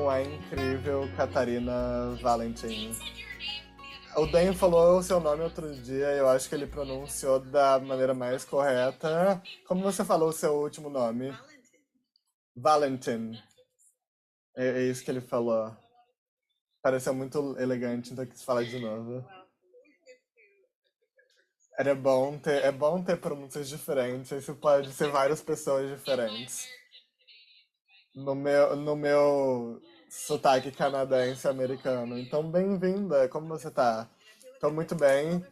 não é incrível, Catarina Valentim? O Dan falou o seu nome outro dia, eu acho que ele pronunciou da maneira mais correta. Como você falou o seu último nome? Valentin. É isso que ele falou. Pareceu muito elegante, então eu quis falar de novo. É bom ter pronúncias diferentes, isso pode ser várias pessoas diferentes. No meu sotaque canadense americano. Então, bem-vinda, como você tá? Tô muito bem.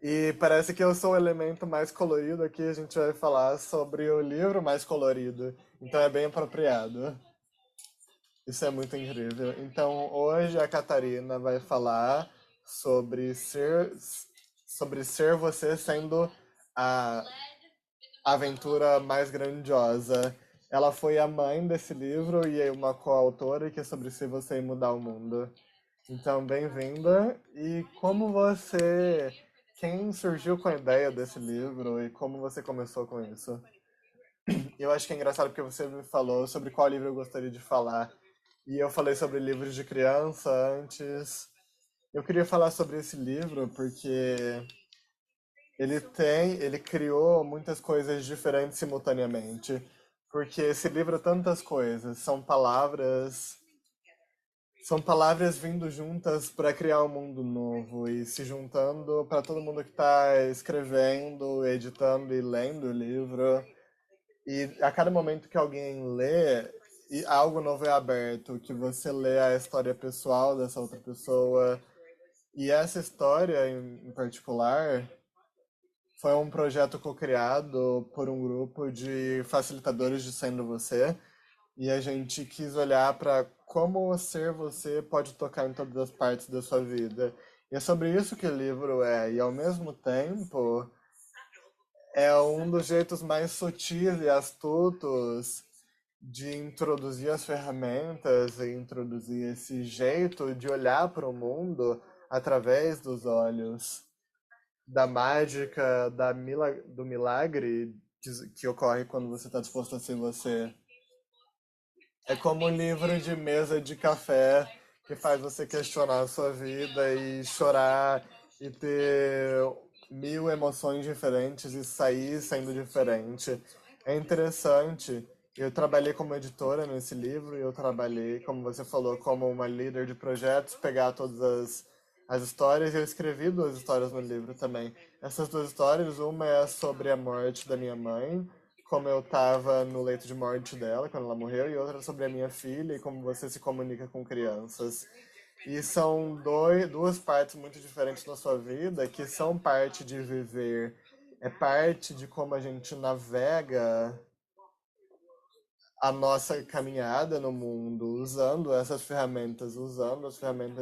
E parece que eu sou o elemento mais colorido aqui. A gente vai falar sobre o livro mais colorido. Então é bem apropriado. Isso é muito incrível. Então hoje a Catarina vai falar sobre sobre ser você sendo a aventura mais grandiosa. Ela foi a mãe desse livro e é uma coautora que é sobre se você mudar o mundo. Então, bem-vinda. E como você. Quem surgiu com a ideia desse livro e como você começou com isso? Eu acho que é engraçado porque você me falou sobre qual livro eu gostaria de falar. E eu falei sobre livros de criança antes. Eu queria falar sobre esse livro porque ele criou muitas coisas diferentes simultaneamente. Porque esse livro é tantas coisas, são palavras vindo juntas para criar um mundo novo e se juntando para todo mundo que está escrevendo, editando e lendo o livro. E a cada momento que alguém lê, e algo novo é aberto, que você lê a história pessoal dessa outra pessoa. E essa história em particular foi um projeto co-criado por um grupo de facilitadores de Sendo Você. E a gente quis olhar para como ser você pode tocar em todas as partes da sua vida. E é sobre isso que o livro é. E ao mesmo tempo, é um dos jeitos mais sutis e astutos de introduzir as ferramentas e introduzir esse jeito de olhar para o mundo através dos olhos da mágica, do milagre que ocorre quando você está disposto a ser você. É como um livro de mesa de café que faz você questionar a sua vida e chorar e ter mil emoções diferentes e sair sendo diferente. É interessante. Eu trabalhei como editora nesse livro e eu trabalhei, como você falou, como uma líder de projetos, pegar todas as histórias e eu escrevi duas histórias no livro também. Essas duas histórias, uma é sobre a morte da minha mãe, como eu tava no leito de morte dela quando ela morreu, e outra sobre a minha filha e como você se comunica com crianças. E são duas partes muito diferentes na sua vida que são parte de viver. É parte de como a gente navega a nossa caminhada no mundo, usando as ferramentas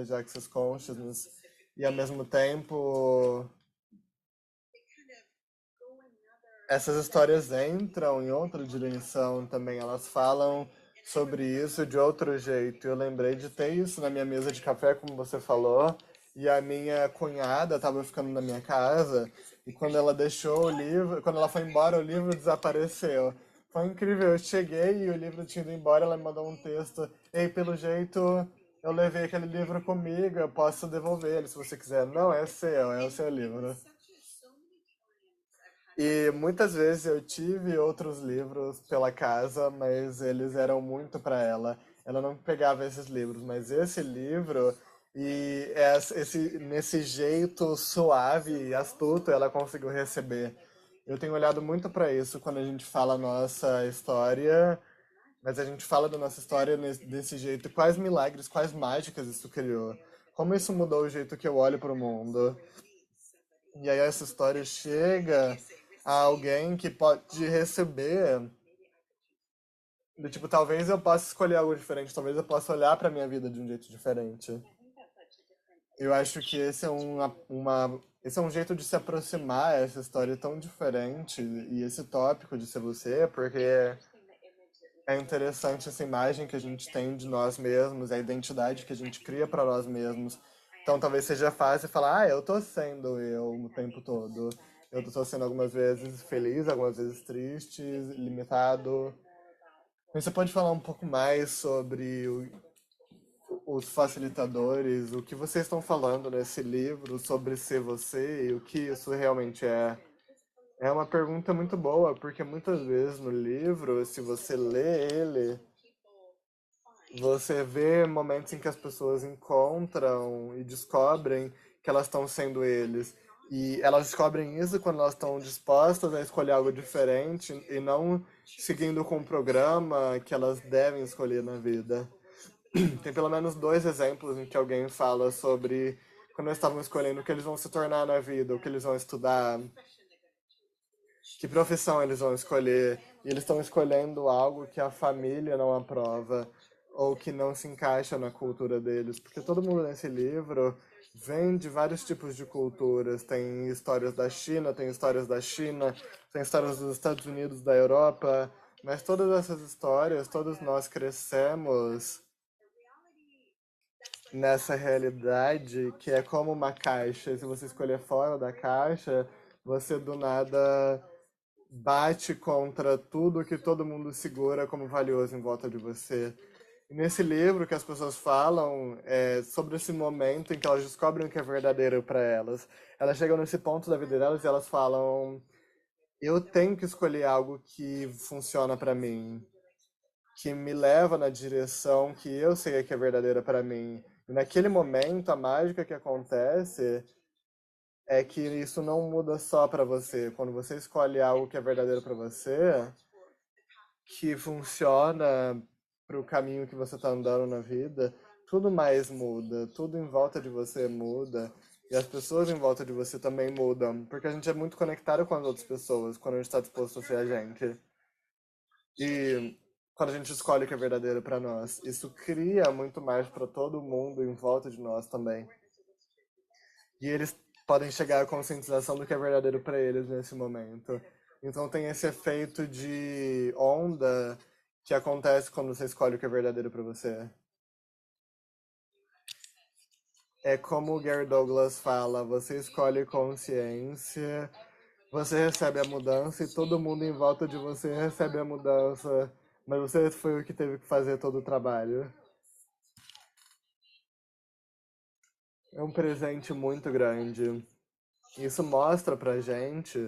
de Access Consciousness, e ao mesmo tempo essas histórias entram em outra dimensão também, elas falam sobre isso de outro jeito. Eu lembrei de ter isso na minha mesa de café, como você falou, e a minha cunhada estava ficando na minha casa, e quando ela deixou o livro, quando ela foi embora, o livro desapareceu. Foi incrível, eu cheguei e o livro tinha ido embora, ela me mandou um texto, ei, pelo jeito eu levei aquele livro comigo, eu posso devolver ele se você quiser. Não, é o seu livro. E muitas vezes eu tive outros livros pela casa, mas eles eram muito para ela. Ela não pegava esses livros, mas esse livro nesse jeito suave e astuto ela conseguiu receber. Eu tenho olhado muito para isso quando a gente fala a nossa história, mas a gente fala da nossa história desse jeito. Quais milagres, quais mágicas isso criou? Como isso mudou o jeito que eu olho para o mundo? E aí essa história chega a alguém que pode receber, do tipo, talvez eu possa escolher algo diferente, talvez eu possa olhar para minha vida de um jeito diferente. Eu acho que esse é um jeito de se aproximar a essa história tão diferente e esse tópico de ser você, porque é interessante essa imagem que a gente tem de nós mesmos, a identidade que a gente cria para nós mesmos. Então talvez seja fácil falar, eu tô sendo eu o tempo todo. Eu tô sendo algumas vezes feliz, algumas vezes triste, limitado. Você pode falar um pouco mais sobre os facilitadores, o que vocês estão falando nesse livro sobre ser você e o que isso realmente é? É uma pergunta muito boa, porque muitas vezes no livro, se você lê ele, você vê momentos em que as pessoas encontram e descobrem que elas estão sendo eles. E elas descobrem isso quando elas estão dispostas a escolher algo diferente e não seguindo com o programa que elas devem escolher na vida. Tem pelo menos dois exemplos em que alguém fala sobre quando eles estavam escolhendo o que eles vão se tornar na vida, o que eles vão estudar, que profissão eles vão escolher, e eles estão escolhendo algo que a família não aprova ou que não se encaixa na cultura deles, porque todo mundo nesse livro vem de vários tipos de culturas. Tem histórias da China, tem histórias da China, tem histórias dos Estados Unidos, da Europa, mas todas essas histórias, todos nós crescemos nessa realidade que é como uma caixa. Se você escolher fora da caixa, você do nada bate contra tudo que todo mundo segura como valioso em volta de você. E nesse livro que as pessoas falam é sobre esse momento em que elas descobrem o que é verdadeiro para elas. Elas chegam nesse ponto da vida delas e elas falam: eu tenho que escolher algo que funciona para mim, que me leva na direção que eu sei que é verdadeira para mim. E naquele momento, a mágica que acontece é que isso não muda só para você. Quando você escolhe algo que é verdadeiro para você, que funciona para o caminho que você está andando na vida, tudo mais muda, tudo em volta de você muda. E as pessoas em volta de você também mudam, porque a gente é muito conectado com as outras pessoas quando a gente está disposto a ser a gente. E quando a gente escolhe o que é verdadeiro para nós, isso cria muito mais para todo mundo em volta de nós também. E eles podem chegar à conscientização do que é verdadeiro para eles nesse momento. Então tem esse efeito de onda que acontece quando você escolhe o que é verdadeiro para você. É como o Gary Douglas fala, você escolhe consciência, você recebe a mudança e todo mundo em volta de você recebe a mudança, mas você foi o que teve que fazer todo o trabalho. É um presente muito grande. Isso mostra pra gente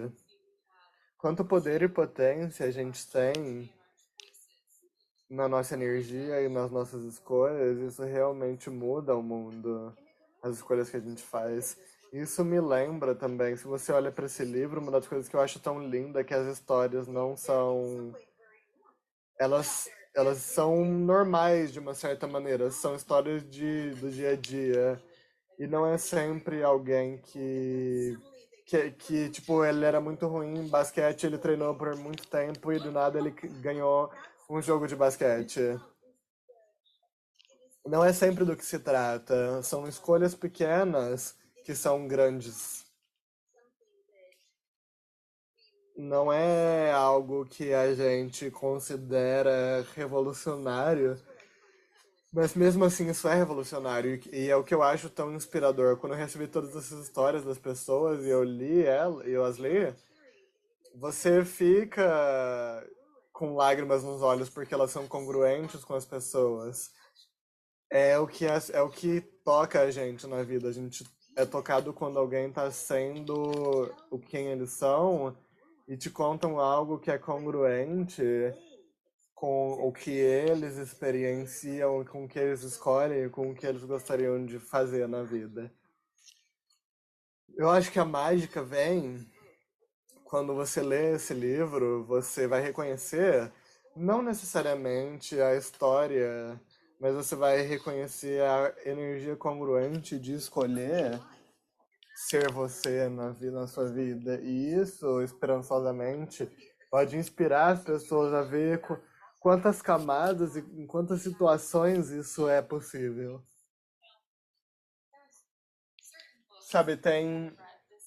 quanto poder e potência a gente tem na nossa energia e nas nossas escolhas. Isso realmente muda o mundo, as escolhas que a gente faz. Isso me lembra também, se você olha para esse livro, uma das coisas que eu acho tão linda é que as histórias não são. Elas são normais de uma certa maneira, são histórias do dia a dia. E não é sempre alguém que, tipo, ele era muito ruim em basquete, ele treinou por muito tempo e do nada ele ganhou um jogo de basquete. Não é sempre do que se trata, são escolhas pequenas que são grandes. Não é algo que a gente considera revolucionário, mas mesmo assim isso é revolucionário e é o que eu acho tão inspirador. Quando eu recebi todas essas histórias das pessoas e eu li ela, e eu as li, você fica com lágrimas nos olhos porque elas são congruentes com as pessoas. É o que toca a gente na vida. A gente é tocado quando alguém está sendo o quem eles são e te contam algo que é congruente com o que eles experienciam, com o que eles escolhem, com o que eles gostariam de fazer na vida. Eu acho que a mágica vem quando você lê esse livro, você vai reconhecer não necessariamente a história, mas você vai reconhecer a energia congruente de escolher ser você na sua vida. E isso, esperançosamente, pode inspirar as pessoas a ver quantas camadas e em quantas situações isso é possível. Sabe, tem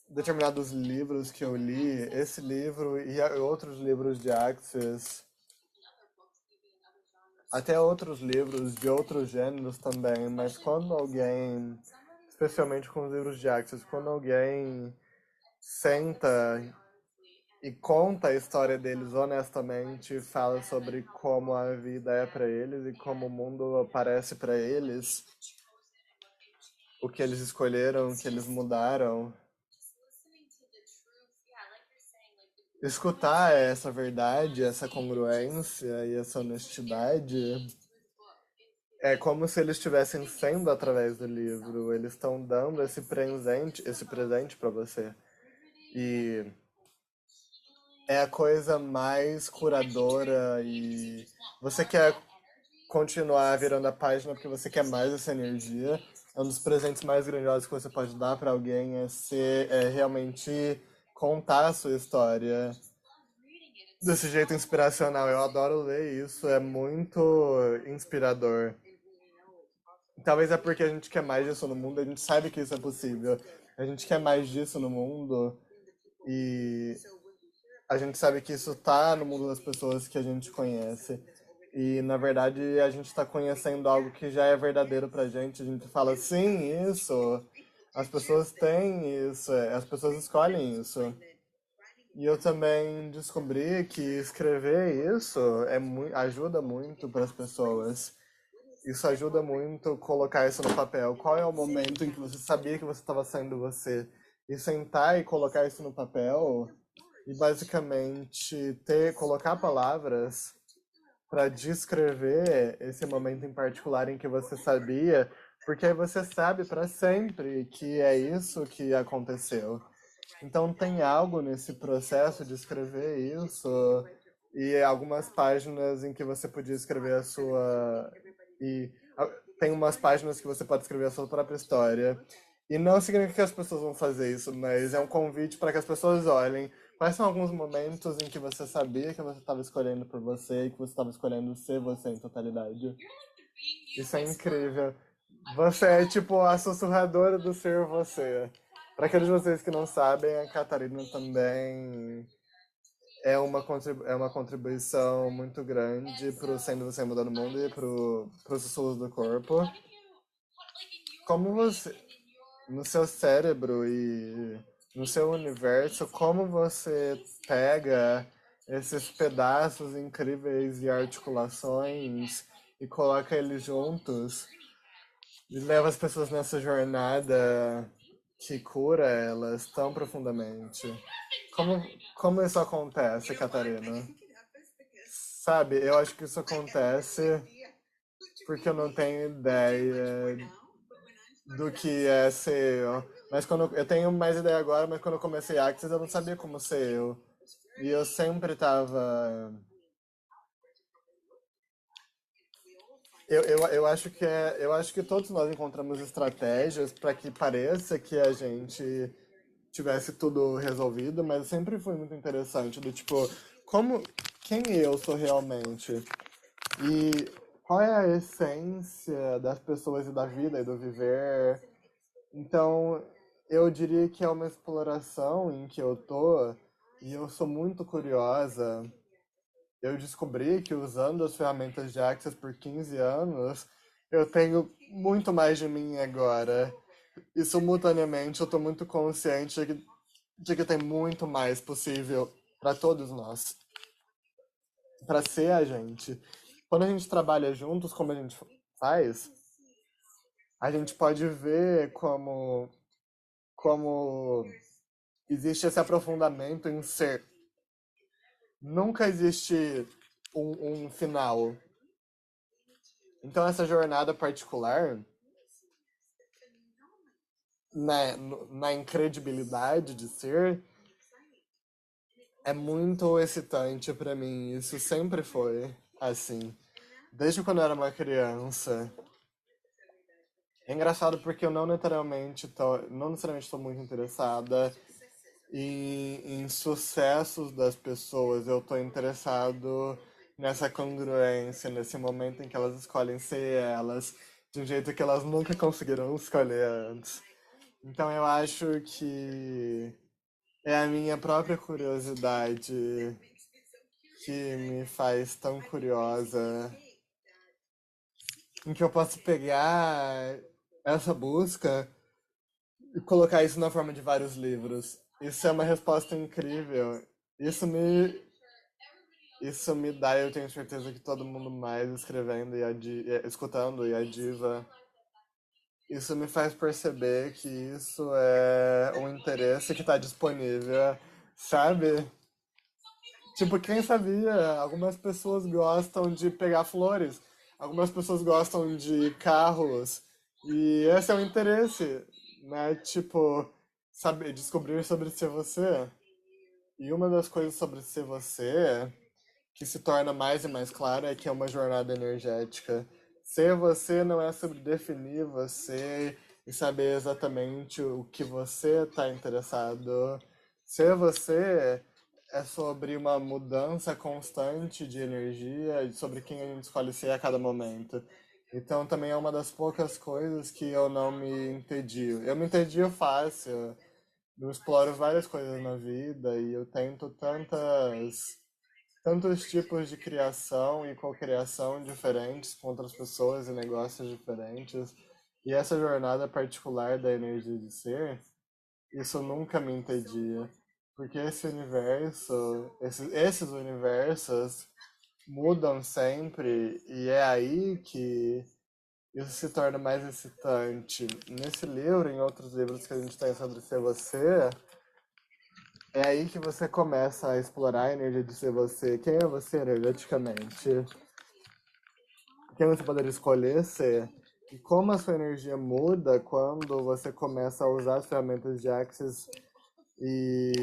determinados livros que eu li, esse livro e outros livros de Axis, até outros livros de outros gêneros também, mas quando alguém, especialmente com os livros de Axis, quando alguém senta e conta a história deles honestamente, fala sobre como a vida é para eles e como o mundo aparece para eles, o que eles escolheram, o que eles mudaram. Escutar essa verdade, essa congruência e essa honestidade é como se eles estivessem sendo através do livro. Eles estão dando esse presente para você. E é a coisa mais curadora e você quer continuar virando a página porque você quer mais essa energia. É um dos presentes mais grandiosos que você pode dar para alguém é realmente contar a sua história desse jeito inspiracional. Eu adoro ler isso, é muito inspirador. Talvez é porque a gente quer mais disso no mundo, a gente sabe que isso é possível. A gente quer mais disso no mundo e a gente sabe que isso tá no mundo das pessoas que a gente conhece. E na verdade a gente está conhecendo algo que já é verdadeiro pra gente. A gente fala, sim, isso. As pessoas têm isso, as pessoas escolhem isso. E eu também descobri que escrever isso ajuda muito para as pessoas. Isso ajuda muito colocar isso no papel. Qual é o momento em que você sabia que você estava sendo você? E sentar e colocar isso no papel e basicamente colocar palavras para descrever esse momento em particular em que você sabia, porque aí você sabe para sempre que é isso que aconteceu. Então tem algo nesse processo de escrever isso e algumas páginas em que você podia escrever a sua e tem umas páginas que você pode escrever a sua própria história. E não significa que as pessoas vão fazer isso, mas é um convite para que as pessoas olhem quais são alguns momentos em que você sabia que você estava escolhendo por você e que você estava escolhendo ser você em totalidade. Isso é incrível. Você é tipo a sussurradora do ser você. Para aqueles de vocês que não sabem, a Catarina também é uma contribuição muito grande pro Sendo Você Mudando o Mundo e pro Sussurros do Corpo. Como você, no seu cérebro e no seu universo, como você pega esses pedaços incríveis de articulações e coloca eles juntos e leva as pessoas nessa jornada que cura elas tão profundamente. Como, como isso acontece, Catarina? Sabe, eu acho que isso acontece porque eu não tenho ideia do que é ser eu. Mas quando eu tenho mais ideia agora, mas quando eu comecei Axis eu não sabia como ser eu. E eu sempre tava. Eu acho que todos nós encontramos estratégias para que pareça que a gente tivesse tudo resolvido, mas sempre foi muito interessante do tipo, como quem eu sou realmente e qual é a essência das pessoas e da vida e do viver. Então, eu diria que é uma exploração em que eu tô e eu sou muito curiosa. Eu descobri que usando as ferramentas de Access por 15 anos, eu tenho muito mais de mim agora. E simultaneamente eu tô muito consciente de que tem muito mais possível para todos nós, para ser a gente. Quando a gente trabalha juntos, como a gente faz, a gente pode ver como existe esse aprofundamento em ser. Nunca existe um final. Então essa jornada particular na incredibilidade de ser é muito excitante pra mim. Isso sempre foi assim. Desde quando eu era uma criança. É engraçado porque eu não necessariamente estou muito interessada em sucessos das pessoas. Eu estou interessado nessa congruência, nesse momento em que elas escolhem ser elas, de um jeito que elas nunca conseguiram escolher antes. Então eu acho que é a minha própria curiosidade que me faz tão curiosa, em que eu posso pegar essa busca e colocar isso na forma de vários livros. Isso é uma resposta incrível. Isso me, isso me dá, eu tenho certeza que todo mundo mais escrevendo escutando e a diva, isso me faz perceber que isso é um interesse que está disponível, sabe? Tipo, quem sabia? Algumas pessoas gostam de pegar flores, algumas pessoas gostam de carros, e esse é o interesse, né? Tipo, saber, descobrir sobre ser você. E uma das coisas sobre ser você que se torna mais e mais clara é que é uma jornada energética. Ser você não é sobre definir você e saber exatamente o que você está interessado. Ser você é sobre uma mudança constante de energia e sobre quem a gente escolhe ser a cada momento. Então também é uma das poucas coisas que eu não me entedio. Eu me entedio fácil. Eu exploro várias coisas na vida e eu tento tantos tipos de criação e cocriação diferentes com outras pessoas e negócios diferentes. E essa jornada particular da energia de ser, isso nunca me entendia. Porque esse universo, esses universos mudam sempre e é aí que isso se torna mais excitante. Nesse livro, em outros livros que a gente tem sobre ser você, é aí que você começa a explorar a energia de ser você. Quem é você energeticamente? Quem você poderia escolher ser? E como a sua energia muda quando você começa a usar as ferramentas de Access e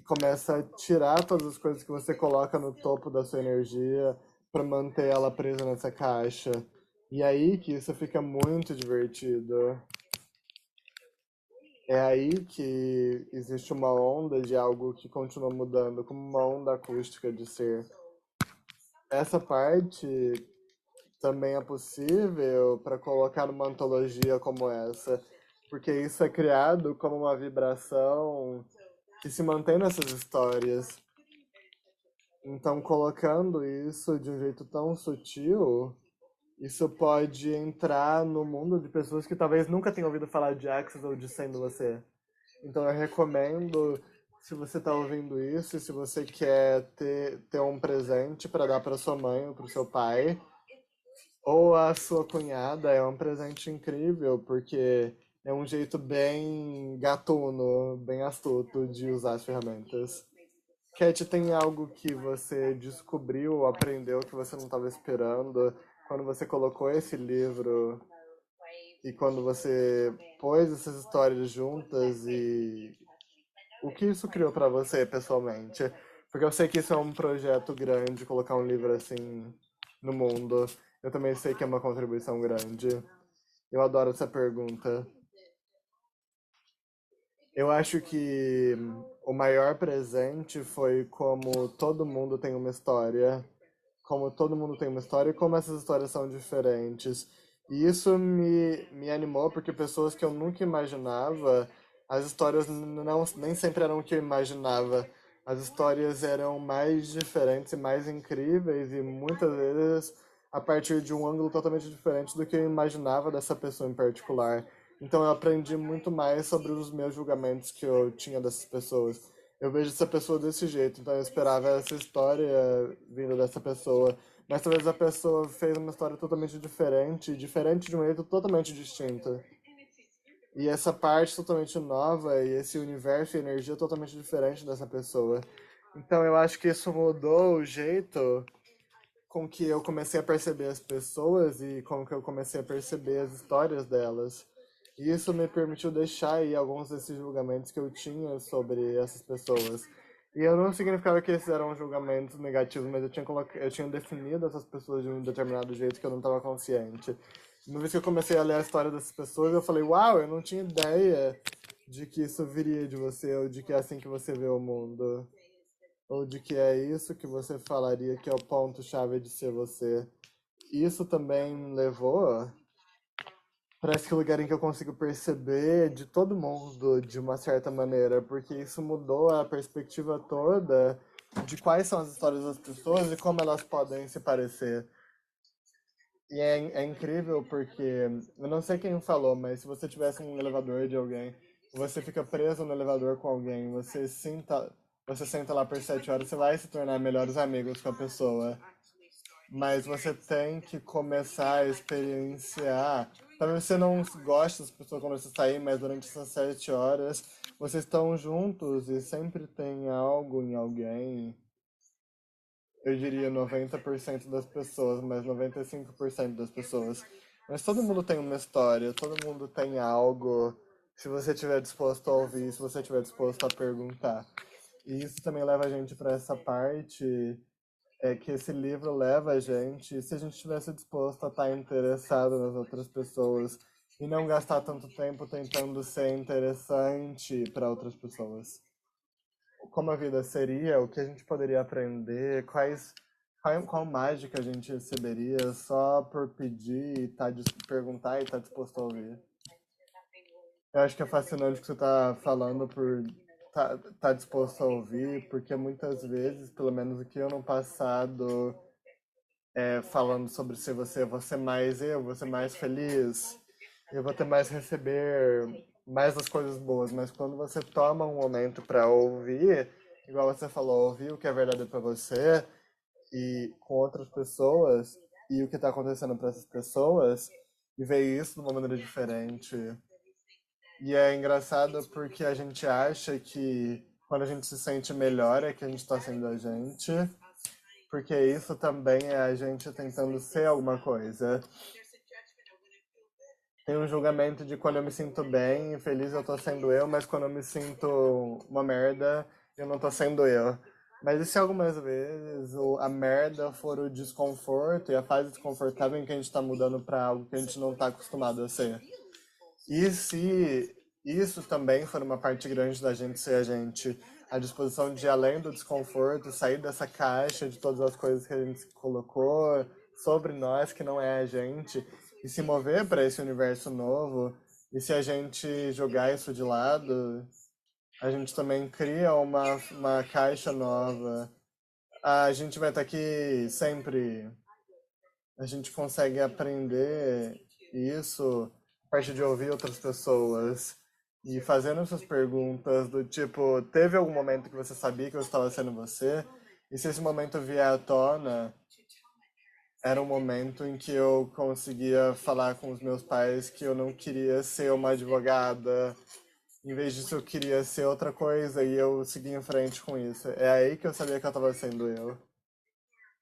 começa a tirar todas as coisas que você coloca no topo da sua energia para manter ela presa nessa caixa. E aí que isso fica muito divertido. É aí que existe uma onda de algo que continua mudando, como uma onda acústica de ser. Essa parte também é possível para colocar numa antologia como essa, porque isso é criado como uma vibração que se mantém nessas histórias. Então, colocando isso de um jeito tão sutil, isso pode entrar no mundo de pessoas que talvez nunca tenham ouvido falar de Axis ou de Sendo Você. Então eu recomendo, se você está ouvindo isso, e se você quer ter um presente para dar para sua mãe ou para o seu pai, ou a sua cunhada, é um presente incrível, porque é um jeito bem gatuno, bem astuto de usar as ferramentas. Cat, tem algo que você descobriu ou aprendeu que você não estava esperando quando você colocou esse livro e quando você pôs essas histórias juntas e o que isso criou pra você pessoalmente? Porque eu sei que isso é um projeto grande, colocar um livro assim no mundo. Eu também sei que é uma contribuição grande. Eu adoro essa pergunta. Eu acho que o maior presente foi como todo mundo tem uma história, como todo mundo tem uma história e como essas histórias são diferentes. E isso me animou porque pessoas que eu nunca imaginava, as histórias não, nem sempre eram o que eu imaginava. As histórias eram mais diferentes e mais incríveis e muitas vezes a partir de um ângulo totalmente diferente do que eu imaginava dessa pessoa em particular. Então eu aprendi muito mais sobre os meus julgamentos que eu tinha dessas pessoas. Eu vejo essa pessoa desse jeito, então eu esperava essa história vindo dessa pessoa. Mas talvez a pessoa fez uma história totalmente diferente, diferente de um jeito totalmente distinto. E essa parte totalmente nova e esse universo e energia totalmente diferente dessa pessoa. Então eu acho que isso mudou o jeito com que eu comecei a perceber as pessoas e como que eu comecei a perceber as histórias delas. E isso me permitiu deixar aí alguns desses julgamentos que eu tinha sobre essas pessoas. E eu não significava que esses eram julgamentos negativos, mas eu tinha definido essas pessoas de um determinado jeito que eu não estava consciente. Uma vez que eu comecei a ler a história dessas pessoas, eu falei, uau, eu não tinha ideia de que isso viria de você, ou de que é assim que você vê o mundo. Ou de que é isso que você falaria que é o ponto-chave de ser você. Isso também me levou para esse lugar em que eu consigo perceber de todo mundo de uma certa maneira, porque isso mudou a perspectiva toda de quais são as histórias das pessoas e como elas podem se parecer. E é incrível porque, eu não sei quem falou, mas se você tivesse um elevador de alguém, você fica preso no elevador com alguém, você sinta você senta lá por 7 horas, você vai se tornar melhores amigos com a pessoa. Mas você tem que começar a experienciar. Talvez você não goste das pessoas quando você sair, mas durante essas 7 horas vocês estão juntos e sempre tem algo em alguém. Eu diria 90% das pessoas, mas 95% das pessoas. Mas todo mundo tem uma história, todo mundo tem algo. Se você estiver disposto a ouvir, se você estiver disposto a perguntar. E isso também leva a gente para essa parte que esse livro leva a gente, se a gente estivesse disposto a estar interessado nas outras pessoas e não gastar tanto tempo tentando ser interessante para outras pessoas. Como a vida seria, o que a gente poderia aprender, qual mágica a gente receberia só por pedir e perguntar e estar disposto a ouvir. Eu acho que é fascinante o que você está falando por tá disposto a ouvir, porque muitas vezes, pelo menos o que eu no passado falando sobre se você vou ser mais eu, vou ser mais feliz, eu vou ter mais receber mais das coisas boas, mas quando você toma um momento para ouvir, igual você falou, ouvir o que é verdade para você e com outras pessoas e o que está acontecendo para essas pessoas e ver isso de uma maneira diferente. E é engraçado porque a gente acha que quando a gente se sente melhor é que a gente está sendo a gente, porque isso também é a gente tentando ser alguma coisa. Tem um julgamento de quando eu me sinto bem e feliz eu tô sendo eu, mas quando eu me sinto uma merda, eu não tô sendo eu. Mas e se algumas vezes a merda for o desconforto e a fase desconfortável em que a gente tá mudando pra algo que a gente não tá acostumado a ser? E se isso também for uma parte grande da gente ser a gente, a disposição de ir além do desconforto, sair dessa caixa de todas as coisas que a gente colocou sobre nós que não é a gente e se mover para esse universo novo, e se a gente jogar isso de lado, a gente também cria uma caixa nova. A gente vai estar aqui sempre, a gente consegue aprender isso a partir de ouvir outras pessoas e fazendo essas perguntas do tipo, teve algum momento que você sabia que eu estava sendo você? E se esse momento vier à tona, era um momento em que eu conseguia falar com os meus pais que eu não queria ser uma advogada, em vez disso eu queria ser outra coisa e eu segui em frente com isso. É aí que eu sabia que eu estava sendo eu.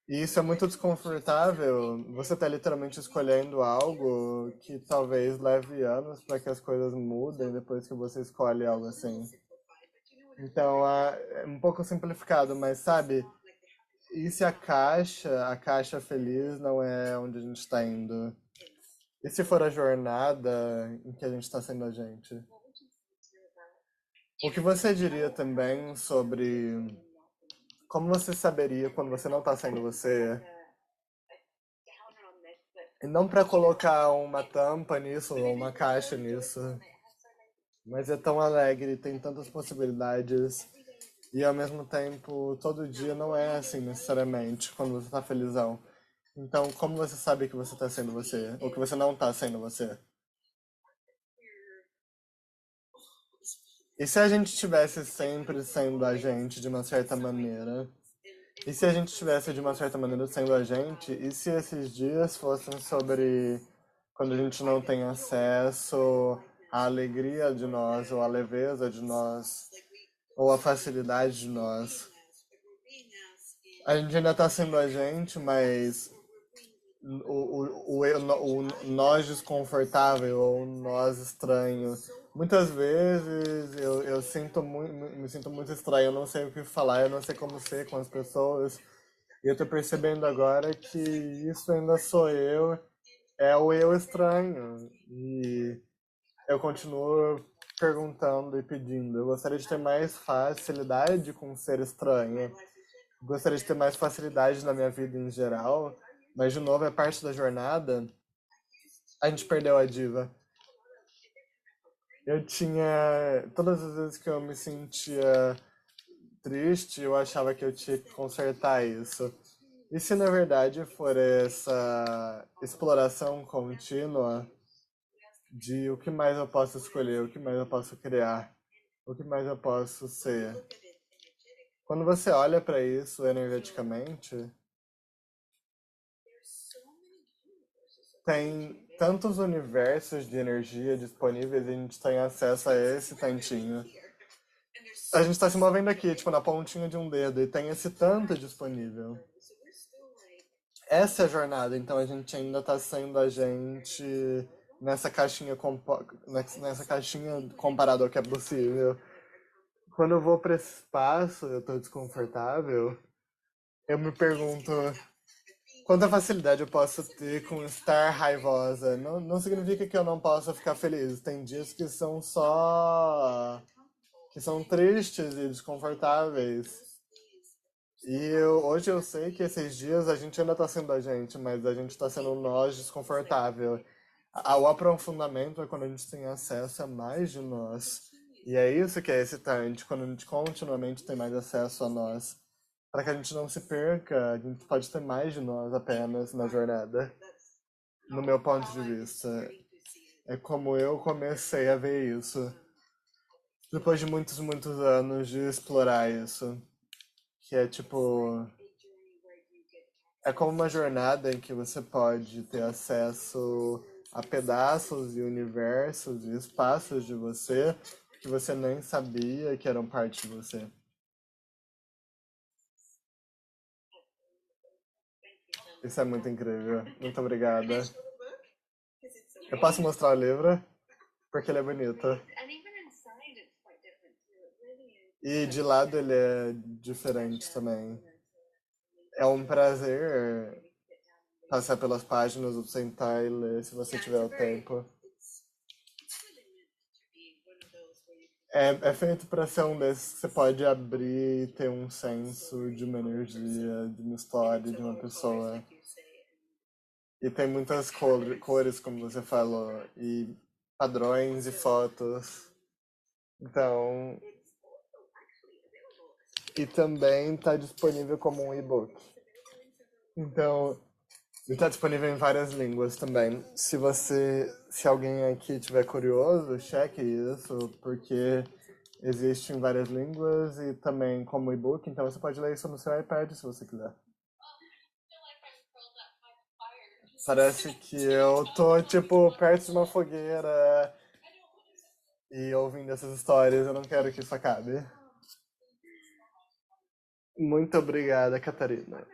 E isso é muito desconfortável. Você está literalmente escolhendo algo que talvez leve anos para que as coisas mudem depois que você escolhe algo assim. Então, é um pouco simplificado, mas sabe, e se a caixa feliz não é onde a gente está indo? E se for a jornada em que a gente está sendo a gente? O que você diria também sobre como você saberia quando você não está sendo você? E não para colocar uma tampa nisso ou uma caixa nisso, mas é tão alegre, tem tantas possibilidades. E ao mesmo tempo, todo dia não é assim necessariamente quando você tá felizão. Então, como você sabe que você tá sendo você? Ou que você não tá sendo você? E se a gente estivesse sempre sendo a gente de uma certa maneira? E se a gente estivesse de uma certa maneira sendo a gente? E se esses dias fossem sobre quando a gente não tem acesso à alegria de nós, ou à leveza de nós, ou à facilidade de nós? A gente ainda tá sendo a gente, mas o nós desconfortável ou o nós estranho. Muitas vezes eu me sinto muito estranho, eu não sei o que falar, eu não sei como ser com as pessoas. E eu tô percebendo agora que isso ainda sou eu, é o eu estranho. E eu continuo perguntando e pedindo. Eu gostaria de ter mais facilidade com ser estranho. Gostaria de ter mais facilidade na minha vida em geral, mas de novo é parte da jornada. A gente perdeu a diva. Eu tinha. Todas as vezes que eu me sentia triste, eu achava que eu tinha que consertar isso. E se na verdade for essa exploração contínua de o que mais eu posso escolher, o que mais eu posso criar, o que mais eu posso ser? Quando você olha para isso energeticamente, tem tantos universos de energia disponíveis e a gente tem acesso a esse tantinho. A gente está se movendo aqui, tipo, na pontinha de um dedo, e tem esse tanto disponível. Essa é a jornada, então a gente ainda está sendo a gente nessa caixinha, nessa caixinha comparado ao que é possível. Quando eu vou para esse espaço, eu tô desconfortável, eu me pergunto quanta facilidade eu posso ter com estar raivosa. Não, não significa que eu não possa ficar feliz. Tem dias que são só que são tristes e desconfortáveis. Hoje eu sei que esses dias a gente ainda tá sendo a gente, mas a gente tá sendo nós desconfortável. O aprofundamento é quando a gente tem acesso a mais de nós. E é isso que é excitante, quando a gente continuamente tem mais acesso a nós. Para que a gente não se perca, a gente pode ter mais de nós apenas na jornada. No meu ponto de vista, é como eu comecei a ver isso. Depois de muitos, muitos anos de explorar isso. Que é tipo. É como uma jornada em que você pode ter acesso a pedaços e universos e espaços de você que você nem sabia que eram parte de você. Isso é muito incrível. Muito obrigada. Eu posso mostrar o livro? Porque ele é bonito. E de lado ele é diferente também. É um prazer passar pelas páginas ou sentar e ler se você tiver o tempo. É feito para ser um desses que você pode abrir e ter um senso de uma energia, de uma história, de uma pessoa. E tem muitas cores, como você falou, e padrões e fotos. Então, e também está disponível como um e-book. Então, ele está disponível em várias línguas também. Se alguém aqui tiver curioso, cheque isso, porque existe em várias línguas e também como e-book, então você pode ler isso no seu iPad se você quiser. Parece que eu tô, tipo, perto de uma fogueira e ouvindo essas histórias, eu não quero que isso acabe. Muito obrigada, Catarina.